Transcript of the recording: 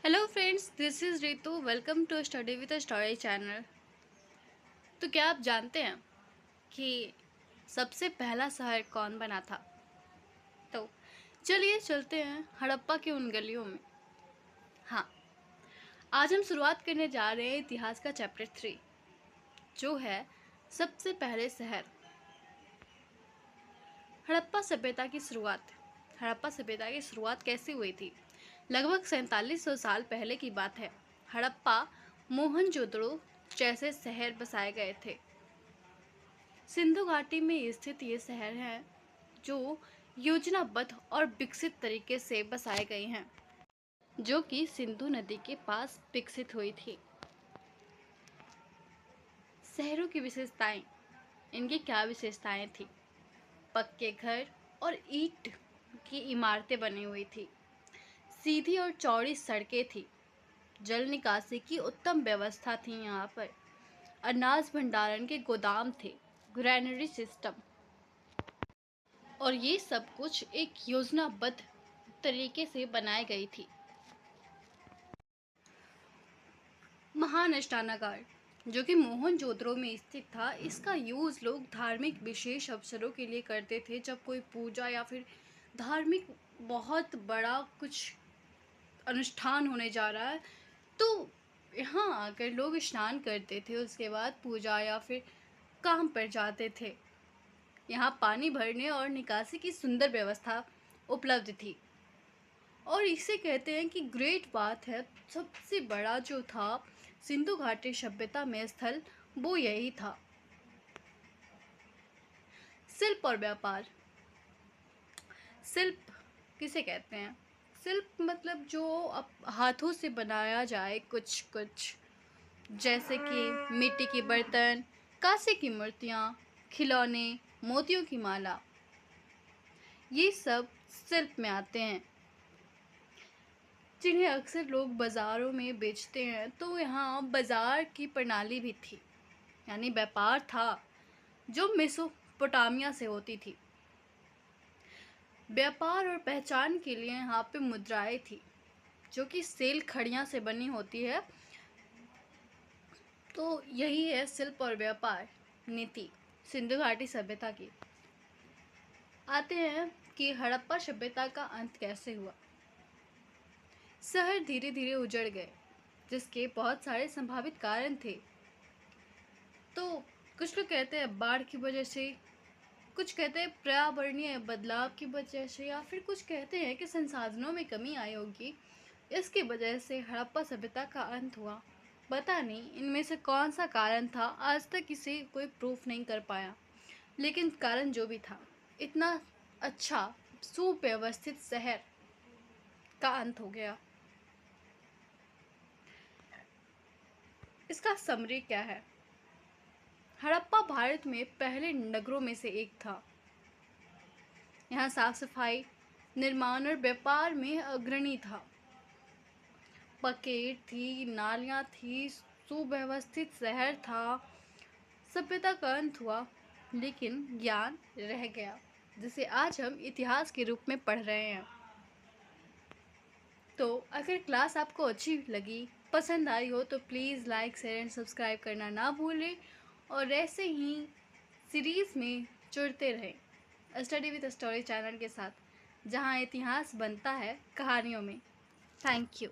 Hello friends, this is Ritu. Welcome to study with story channel. तो क्या आप जानते हैं कि सबसे पहला शहर कौन बना था? तो चलिए चलते हैं हड़प्पा की उन गलियों में। हाँ, आज हम शुरुआत करने जा रहे हैं इतिहास का चैप्टर 3, जो है सबसे पहले शहर। हड़प्पा सभ्यता की शुरुआत। हड़प्पा सभ्यता की शुरुआत कैसे हुई थी? लगभग 4700 साल पहले की बात है। हड़प्पा, मोहनजोदड़ो जैसे शहर बसाए गए थे। सिंधु घाटी में स्थित ये शहर हैं जो योजनाबद्ध और विकसित तरीके से बसाए गए हैं, जो कि सिंधु नदी के पास विकसित हुई थी। शहरों की विशेषताएं। इनकी क्या विशेषताएं थी? पक्के घर और ईंट की इमारतें बनी हुई थी। सीधी और चौड़ी सड़कें थी। जल निकासी की उत्तम व्यवस्था थी। यहाँ पर अनाज भंडारण के गोदाम थे, ग्रैनरी सिस्टम, और ये सब कुछ एक योजनाबद्ध तरीके से बनाई गई थी। महान अष्टानागार, जो कि मोहनजोदड़ो में स्थित था, इसका यूज़ लोग धार्मिक विशेष अवसरों के लिए करते थे। जब कोई पूजा या फिर धार्मिक बहुत बड़ा कुछ अनुष्ठान होने जा रहा है, तो यहाँ आकर लोग स्नान करते थे, उसके बाद पूजा या फिर काम पर जाते थे। यहाँ पानी भरने और निकासी की सुंदर व्यवस्था उपलब्ध थी, और इसे कहते हैं कि ग्रेट बात है। सबसे बड़ा जो था सिंधु घाटी सभ्यता में स्थल, वो यही था। शिल्प और व्यापार। शिल्प किसे कहते हैं? शिल्प मतलब जो हाथों से बनाया जाए कुछ कुछ, जैसे कि मिट्टी के बर्तन, कांसे की मूर्तियाँ, खिलौने, मोतियों की माला, ये सब शिल्प में आते हैं, जिन्हें अक्सर लोग बाज़ारों में बेचते हैं। तो यहाँ बाज़ार की प्रणाली भी थी, यानी व्यापार था, जो मेसोपोटामिया से होती थी। व्यापार और पहचान के लिए यहाँ पे मुद्राएं थी, जो कि सेल खड़ियाँ से बनी होती है। तो यही है शिल्प और व्यापार नीति सिंधु घाटी सभ्यता की। आते हैं कि हड़प्पा सभ्यता का अंत कैसे हुआ। शहर धीरे धीरे उजड़ गए, जिसके बहुत सारे संभावित कारण थे। तो कुछ लोग कहते हैं बाढ़ की वजह से, कुछ कहते हैं पर्यावरणीय बदलाव की वजह से, या फिर कुछ कहते हैं कि संसाधनों में कमी आई होगी, इसकी वजह से हड़प्पा सभ्यता का अंत हुआ। पता नहीं इनमें से कौन सा कारण था, आज तक इसे कोई प्रूफ नहीं कर पाया। लेकिन कारण जो भी था, इतना अच्छा सुव्यवस्थित शहर का अंत हो गया। इसका समरी क्या है? हड़प्पा भारत में पहले नगरों में से एक था। यहाँ साफ सफाई, निर्माण और व्यापार में अग्रणी था। पकेट थी, नालियाँ थी, सुव्यवस्थित शहर था। सभ्यता का अंत हुआ, लेकिन ज्ञान रह गया, जिसे आज हम इतिहास के रूप में पढ़ रहे हैं। तो अगर क्लास आपको अच्छी लगी, पसंद आई हो, तो please like, share and subscribe करना ना भूलें, और ऐसे ही सीरीज़ में जुड़ते रहें स्टडी विद स्टोरी चैनल के साथ, जहां इतिहास बनता है कहानियों में। Thank you.